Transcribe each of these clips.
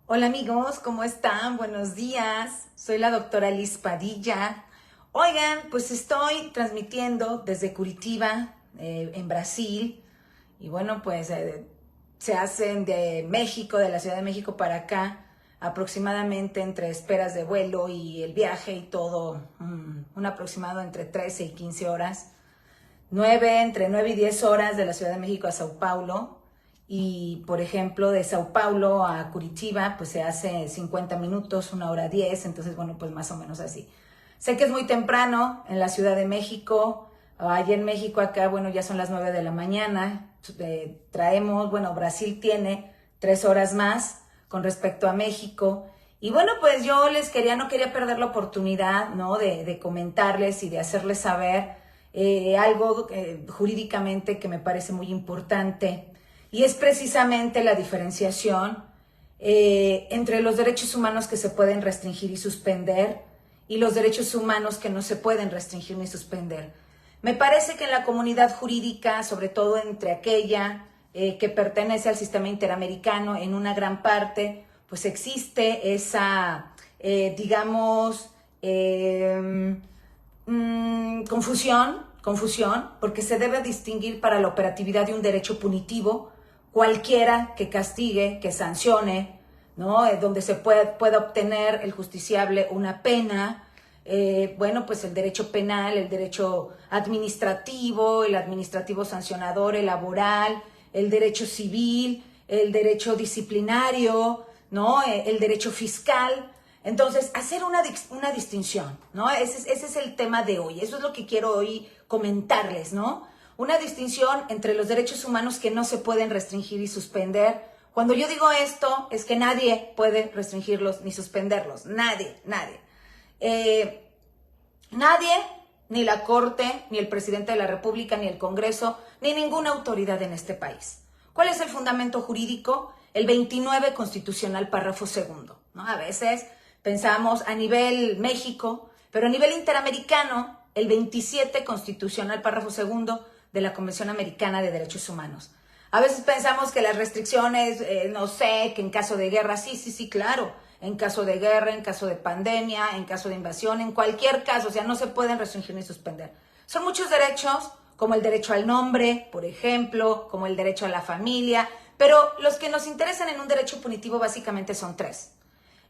Hola amigos, ¿cómo están? Buenos días. Soy la doctora Liz Padilla. Oigan, pues estoy transmitiendo desde Curitiba, en Brasil. Y bueno, pues se hacen de México, de la Ciudad de México para acá, aproximadamente entre esperas de vuelo y el viaje y todo, un aproximado entre 13 y 15 horas. Entre 9 y 10 horas de la Ciudad de México a Sao Paulo. Y, por ejemplo, de Sao Paulo a Curitiba, pues se hace 50 minutos, 1 hora 10, entonces, bueno, pues más o menos así. Sé que es muy temprano en la Ciudad de México, allá en México, acá, bueno, ya son las 9 de la mañana, Brasil tiene 3 horas más con respecto a México. Y bueno, pues yo no quería perder la oportunidad, ¿no? De comentarles y de hacerles saber algo jurídicamente que me parece muy importante. Y es precisamente la diferenciación entre los derechos humanos que se pueden restringir y suspender y los derechos humanos que no se pueden restringir ni suspender. Me parece que en la comunidad jurídica, sobre todo entre aquella que pertenece al sistema interamericano, en una gran parte, pues existe esa, confusión, porque se debe distinguir para la operatividad de un derecho punitivo cualquiera que castigue, que sancione, ¿no? Donde se pueda obtener el justiciable una pena. Pues el derecho penal, el derecho administrativo, el administrativo sancionador, el laboral, el derecho civil, el derecho disciplinario, ¿no? El derecho fiscal. Entonces, hacer una distinción, ¿no? Ese es el tema de hoy. Eso es lo que quiero hoy comentarles, ¿no? Una distinción entre los derechos humanos que no se pueden restringir y suspender. Cuando yo digo esto, es que nadie puede restringirlos ni suspenderlos. Nadie. Nadie, ni la Corte, ni el presidente de la República, ni el Congreso, ni ninguna autoridad en este país. ¿Cuál es el fundamento jurídico? El 29 constitucional, párrafo segundo, ¿no? A veces pensamos a nivel México, pero a nivel interamericano, el 27 constitucional, párrafo segundo de la Convención Americana de Derechos Humanos. A veces pensamos que las restricciones, que en caso de guerra, sí, claro, en caso de guerra, en caso de pandemia, en caso de invasión, en cualquier caso, o sea, no se pueden restringir ni suspender. Son muchos derechos, como el derecho al nombre, por ejemplo, como el derecho a la familia, pero los que nos interesan en un derecho punitivo básicamente son tres.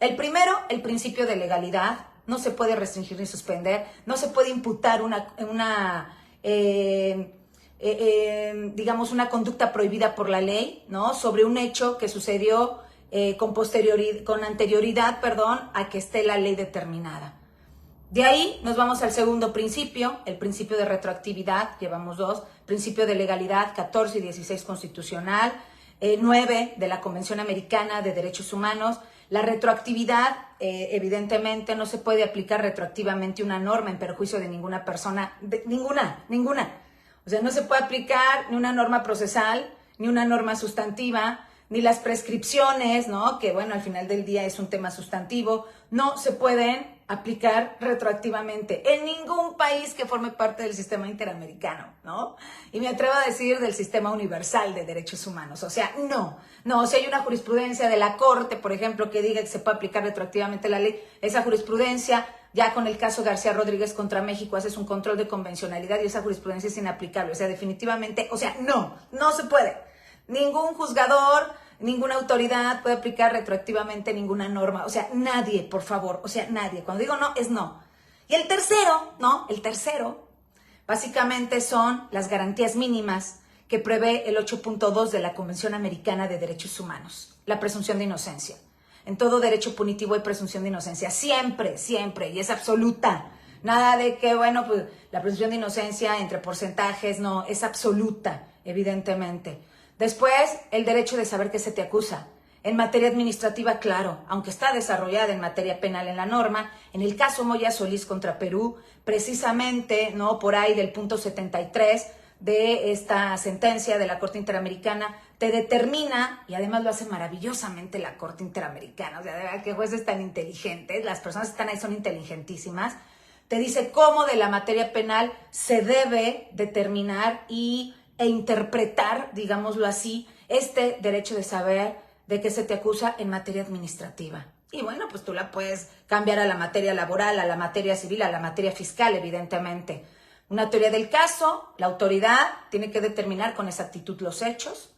El primero, el principio de legalidad, no se puede restringir ni suspender, no se puede imputar una conducta prohibida por la ley, ¿no? Sobre un hecho que sucedió con anterioridad, a que esté la ley determinada. De ahí nos vamos al segundo principio, el principio de retroactividad, llevamos dos, principio de legalidad 14 y 16 constitucional, 9 de la Convención Americana de Derechos Humanos. La retroactividad, evidentemente, no se puede aplicar retroactivamente una norma en perjuicio de ninguna persona, ninguna. O sea, no se puede aplicar ni una norma procesal, ni una norma sustantiva, ni las prescripciones, ¿no? Que bueno, al final del día es un tema sustantivo, no se pueden aplicar retroactivamente en ningún país que forme parte del sistema interamericano, ¿no? Y me atrevo a decir del sistema universal de derechos humanos. O sea, no, si hay una jurisprudencia de la Corte, por ejemplo, que diga que se puede aplicar retroactivamente la ley, esa jurisprudencia, ya con el caso García Rodríguez contra México, haces un control de convencionalidad y esa jurisprudencia es inaplicable. O sea, definitivamente, no se puede. Ningún juzgador, ninguna autoridad puede aplicar retroactivamente ninguna norma. O sea, nadie, por favor. O sea, nadie. Cuando digo no, es no. Y el tercero, ¿no? El tercero, básicamente son las garantías mínimas que prevé el 8.2 de la Convención Americana de Derechos Humanos. La presunción de inocencia. En todo derecho punitivo hay presunción de inocencia. Siempre, y es absoluta. Nada de que, pues la presunción de inocencia entre porcentajes, no, es absoluta, evidentemente. Después, el derecho de saber que se te acusa. En materia administrativa, claro, aunque está desarrollada en materia penal en la norma, en el caso Moya Solís contra Perú, precisamente, ¿no? Por ahí del punto 73 de esta sentencia de la Corte Interamericana, te determina, y además lo hace maravillosamente la Corte Interamericana, o sea, de verdad que jueces tan inteligentes, las personas que están ahí son inteligentísimas, te dice cómo de la materia penal se debe determinar e interpretar, digámoslo así, este derecho de saber de que se te acusa en materia administrativa. Y bueno, pues tú la puedes cambiar a la materia laboral, a la materia civil, a la materia fiscal, evidentemente. Una teoría del caso, la autoridad tiene que determinar con exactitud los hechos,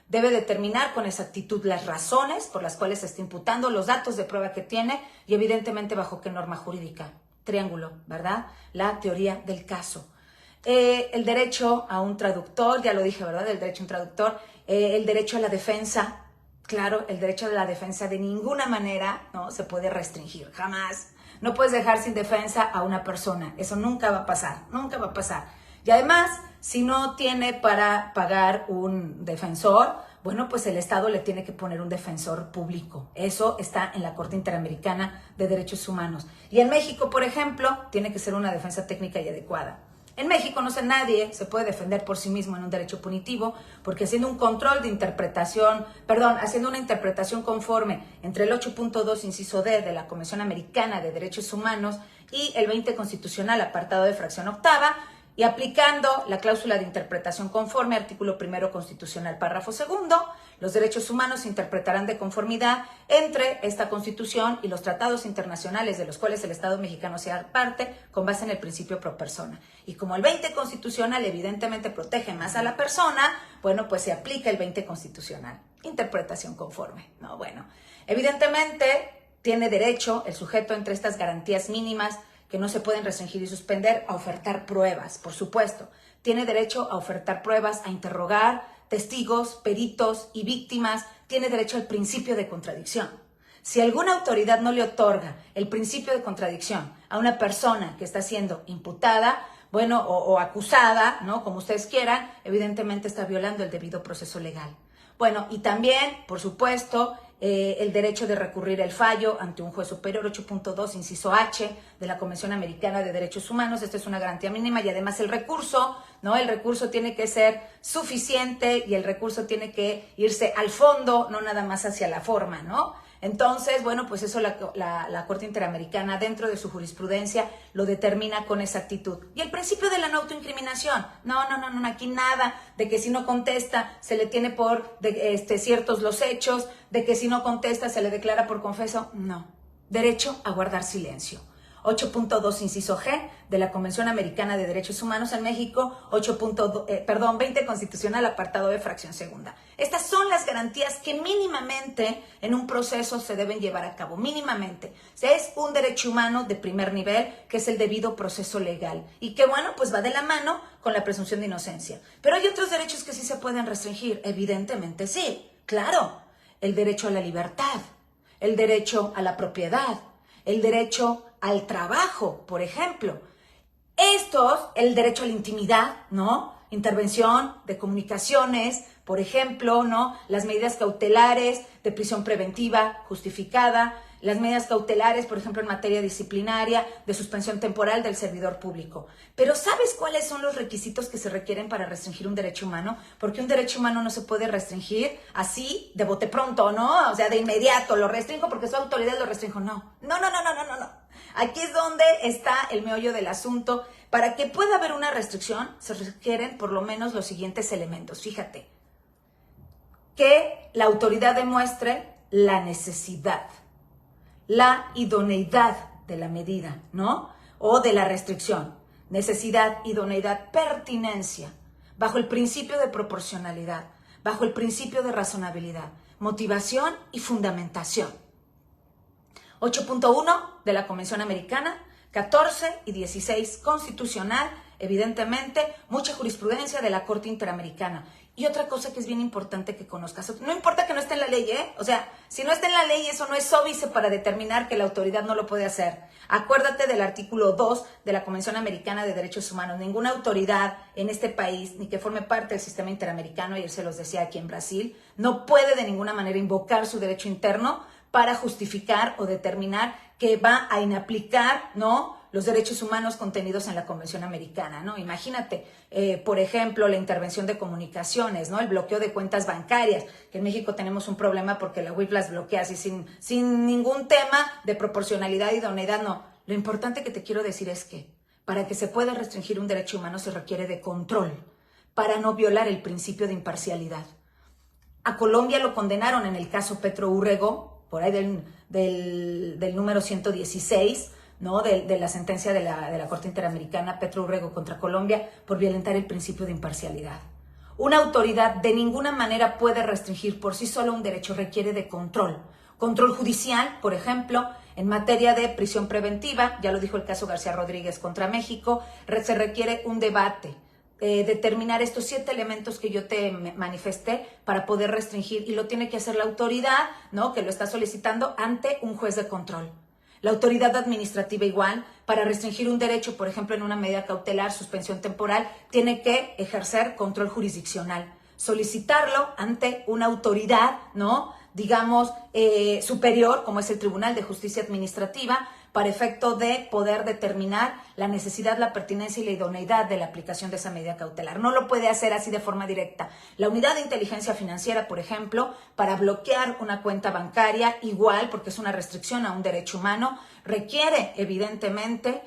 debe determinar con exactitud las razones por las cuales se está imputando, los datos de prueba que tiene y evidentemente bajo qué norma jurídica. Triángulo, ¿verdad? La teoría del caso. El derecho a un traductor, ya lo dije, ¿verdad? El derecho a un traductor, el derecho a la defensa. Claro, el derecho a la defensa de ninguna manera, ¿no?, se puede restringir, jamás. No puedes dejar sin defensa a una persona, eso nunca va a pasar, nunca va a pasar. Y además, si no tiene para pagar un defensor, bueno, pues el Estado le tiene que poner un defensor público. Eso está en la Corte Interamericana de Derechos Humanos. Y en México, por ejemplo, tiene que ser una defensa técnica y adecuada. En México nadie se puede defender por sí mismo en un derecho punitivo, porque haciendo un control de interpretación, haciendo una interpretación conforme entre el 8.2 inciso D de la Convención Americana de Derechos Humanos y el 20 constitucional apartado de fracción octava, y aplicando la cláusula de interpretación conforme, artículo 1 constitucional, párrafo 2, los derechos humanos se interpretarán de conformidad entre esta Constitución y los tratados internacionales de los cuales el Estado mexicano sea parte, con base en el principio pro persona. Y como el 20 constitucional evidentemente protege más a la persona, bueno, pues se aplica el 20 constitucional. Interpretación conforme, ¿no? Bueno, evidentemente tiene derecho el sujeto entre estas garantías mínimas que no se pueden restringir y suspender, a ofertar pruebas, por supuesto. Tiene derecho a ofertar pruebas, a interrogar testigos, peritos y víctimas. Tiene derecho al principio de contradicción. Si alguna autoridad no le otorga el principio de contradicción a una persona que está siendo imputada, bueno, o acusada, ¿no?, como ustedes quieran, evidentemente está violando el debido proceso legal. Bueno, y también, por supuesto, el derecho de recurrir el fallo ante un juez superior, 8.2, inciso H, de la Convención Americana de Derechos Humanos. Esta es una garantía mínima y además el recurso, ¿no? El recurso tiene que ser suficiente y el recurso tiene que irse al fondo, no nada más hacia la forma, ¿no? Entonces, bueno, pues eso la Corte Interamericana, dentro de su jurisprudencia, lo determina con exactitud. Y el principio de la no autoincriminación. No, aquí nada de que si no contesta se le tiene por ciertos los hechos, de que si no contesta se le declara por confeso. No. Derecho a guardar silencio. 8.2 inciso G de la Convención Americana de Derechos Humanos en México, 20 constitucional apartado de fracción segunda. Estas son las garantías que mínimamente en un proceso se deben llevar a cabo, mínimamente. O sea, es un derecho humano de primer nivel, que es el debido proceso legal y que, bueno, pues va de la mano con la presunción de inocencia. Pero hay otros derechos que sí se pueden restringir, evidentemente sí, claro. El derecho a la libertad, el derecho a la propiedad, el derecho al trabajo, por ejemplo. El derecho a la intimidad, ¿no? Intervención de comunicaciones, por ejemplo, ¿no? Las medidas cautelares de prisión preventiva justificada, las medidas cautelares, por ejemplo, en materia disciplinaria, de suspensión temporal del servidor público. Pero ¿sabes cuáles son los requisitos que se requieren para restringir un derecho humano? Porque un derecho humano no se puede restringir así, de bote pronto, ¿no? O sea, de inmediato, lo restringo porque su autoridad lo restringo. No. Aquí es donde está el meollo del asunto. Para que pueda haber una restricción, se requieren por lo menos los siguientes elementos. Fíjate, que la autoridad demuestre la necesidad, la idoneidad de la medida, ¿no? O de la restricción. Necesidad, idoneidad, pertinencia, bajo el principio de proporcionalidad, bajo el principio de razonabilidad, motivación y fundamentación. 8.1 de la Convención Americana, 14 y 16 constitucional, evidentemente, mucha jurisprudencia de la Corte Interamericana. Y otra cosa que es bien importante que conozcas, no importa que no esté en la ley, ¿eh? O sea, si no está en la ley, eso no es óbice para determinar que la autoridad no lo puede hacer. Acuérdate del artículo 2 de la Convención Americana de Derechos Humanos. Ninguna autoridad en este país, ni que forme parte del sistema interamericano, ayer se los decía aquí en Brasil, no puede de ninguna manera invocar su derecho interno para justificar o determinar que va a inaplicar, ¿no?, los derechos humanos contenidos en la Convención Americana, ¿no? Imagínate, por ejemplo, la intervención de comunicaciones, ¿no? El bloqueo de cuentas bancarias, que en México tenemos un problema porque la UIF las bloquea así sin ningún tema de proporcionalidad y idoneidad, no. Lo importante que te quiero decir es que para que se pueda restringir un derecho humano se requiere de control para no violar el principio de imparcialidad. A Colombia lo condenaron en el caso Petro Urrego, por ahí del número 116, ¿no? De la sentencia de la Corte Interamericana, Petro Urrego contra Colombia, por violentar el principio de imparcialidad. Una autoridad de ninguna manera puede restringir por sí sola un derecho, requiere de control. Control judicial, por ejemplo, en materia de prisión preventiva, ya lo dijo el caso García Rodríguez contra México, se requiere un debate, determinar estos 7 elementos que yo te manifesté para poder restringir, y lo tiene que hacer la autoridad, ¿no?, que lo está solicitando ante un juez de control. La autoridad administrativa igual, para restringir un derecho, por ejemplo, en una medida cautelar, suspensión temporal, tiene que ejercer control jurisdiccional, solicitarlo ante una autoridad, ¿no?, digamos, superior, como es el Tribunal de Justicia Administrativa, para efecto de poder determinar la necesidad, la pertinencia y la idoneidad de la aplicación de esa medida cautelar. No lo puede hacer así de forma directa. La unidad de inteligencia financiera, por ejemplo, para bloquear una cuenta bancaria, igual, porque es una restricción a un derecho humano, requiere evidentemente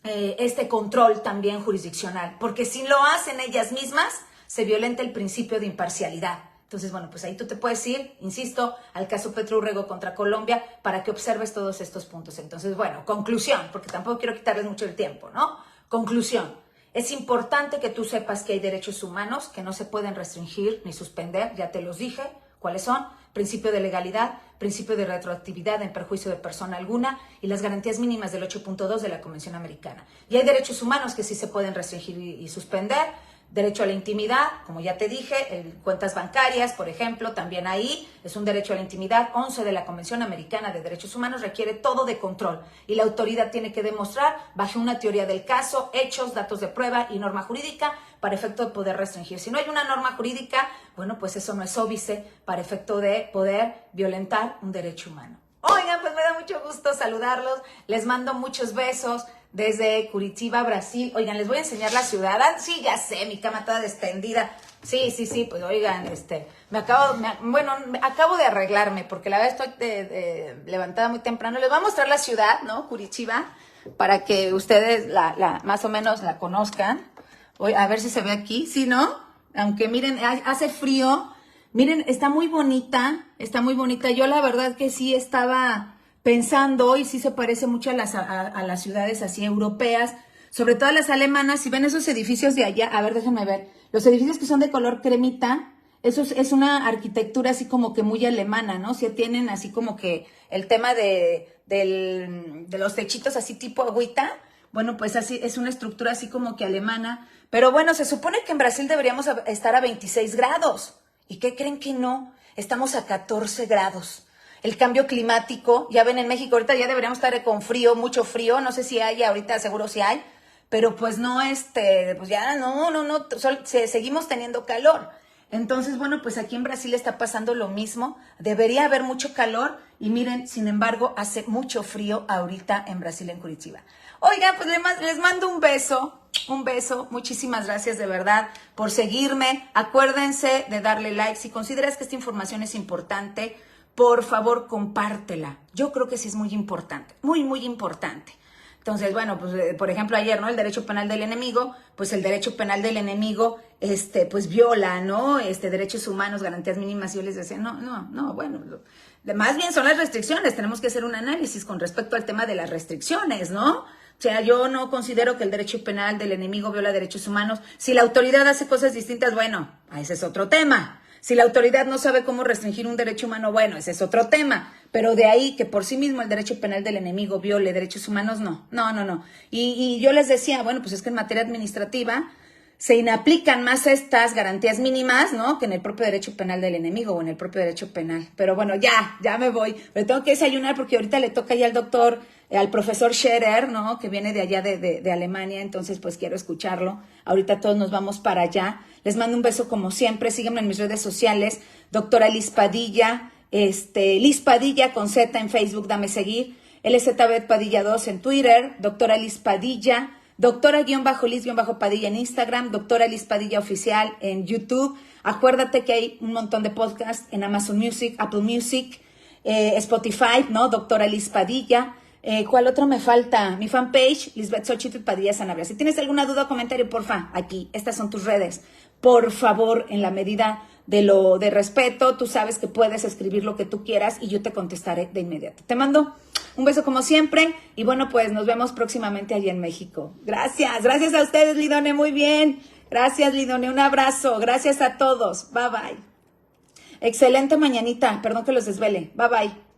este control también jurisdiccional, porque si lo hacen ellas mismas, se violenta el principio de imparcialidad. Entonces, bueno, pues ahí tú te puedes ir, insisto, al caso Petro Urrego contra Colombia para que observes todos estos puntos. Entonces, bueno, conclusión, porque tampoco quiero quitarles mucho el tiempo, ¿no? Conclusión. Es importante que tú sepas que hay derechos humanos que no se pueden restringir ni suspender, ya te los dije, ¿cuáles son? Principio de legalidad, principio de retroactividad en perjuicio de persona alguna y las garantías mínimas del 8.2 de la Convención Americana. Y hay derechos humanos que sí se pueden restringir y suspender. Derecho a la intimidad, como ya te dije, cuentas bancarias, por ejemplo, también ahí es un derecho a la intimidad. 11 de la Convención Americana de Derechos Humanos requiere todo de control y la autoridad tiene que demostrar, bajo una teoría del caso, hechos, datos de prueba y norma jurídica para efecto de poder restringir. Si no hay una norma jurídica, bueno, pues eso no es óbice para efecto de poder violentar un derecho humano. Oigan, pues me da mucho gusto saludarlos, les mando muchos besos desde Curitiba, Brasil. Oigan, les voy a enseñar la ciudad. Ah, sí, ya sé, mi cama toda extendida. Sí, pues oigan, acabo de arreglarme porque la verdad estoy levantada muy temprano. Les voy a mostrar la ciudad, ¿no? Curitiba, para que ustedes más o menos la conozcan. A ver si se ve aquí, ¿sí, no? Aunque miren, hace frío. Miren, está muy bonita. Yo la verdad que sí estaba pensando, y sí se parece mucho a las ciudades así europeas, sobre todo a las alemanas. Si ven esos edificios de allá, a ver, déjenme ver, los edificios que son de color cremita, eso es una arquitectura así como que muy alemana, ¿no? Sí tienen así como que el tema de los techitos así tipo agüita. Bueno, pues así es una estructura así como que alemana, pero bueno, se supone que en Brasil deberíamos estar a 26 grados. ¿Y qué creen que no? Estamos a 14 grados. El cambio climático, ya ven en México, ahorita ya deberíamos estar con frío, mucho frío, no sé si hay, ahorita seguro sí hay, pero pues no, pues ya no, seguimos teniendo calor. Entonces, bueno, pues aquí en Brasil está pasando lo mismo, debería haber mucho calor y miren, sin embargo, hace mucho frío ahorita en Brasil, en Curitiba. Oiga, pues les mando un beso, muchísimas gracias de verdad por seguirme. Acuérdense de darle like, si consideras que esta información es importante, por favor compártela. Yo creo que sí es muy importante, muy importante. Entonces, bueno, pues por ejemplo ayer, ¿no? El derecho penal del enemigo, pues el derecho penal del enemigo, pues viola, ¿no? Derechos humanos, garantías mínimas. Y yo les decía, bueno, más bien son las restricciones. Tenemos que hacer un análisis con respecto al tema de las restricciones, ¿no? O sea, yo no considero que el derecho penal del enemigo viola derechos humanos. Si la autoridad hace cosas distintas, bueno, ese es otro tema. Si la autoridad no sabe cómo restringir un derecho humano, bueno, ese es otro tema. Pero de ahí que por sí mismo el derecho penal del enemigo viole derechos humanos, no. Y yo les decía, bueno, pues es que en materia administrativa se inaplican más estas garantías mínimas, ¿no? Que en el propio derecho penal del enemigo o en el propio derecho penal. Pero bueno, ya me voy. Pero tengo que desayunar porque ahorita le toca ya al profesor Scherer, ¿no? Que viene de allá de Alemania, entonces pues quiero escucharlo. Ahorita todos nos vamos para allá. Les mando un beso como siempre. Síganme en mis redes sociales. Doctora Liz Padilla, Liz Padilla con Z en Facebook, dame seguir. LZB Padilla 2 en Twitter. Doctora Liz Padilla. Doctora-Liz-Padilla en Instagram, Doctora Liz Padilla Oficial en YouTube. Acuérdate que hay un montón de podcasts en Amazon Music, Apple Music, Spotify, ¿no? Doctora Liz Padilla. ¿Cuál otro me falta? Mi fanpage, Lisbeth Xochitl Padilla Sanabria. Si tienes alguna duda o comentario, porfa, aquí, estas son tus redes. Por favor, en la medida de respeto, tú sabes que puedes escribir lo que tú quieras y yo te contestaré de inmediato. Te mando un beso como siempre y bueno, pues nos vemos próximamente allí en México. Gracias a ustedes, Lidone, muy bien. Gracias, Lidone, un abrazo. Gracias a todos. Bye, bye. Excelente mañanita, perdón que los desvele. Bye, bye.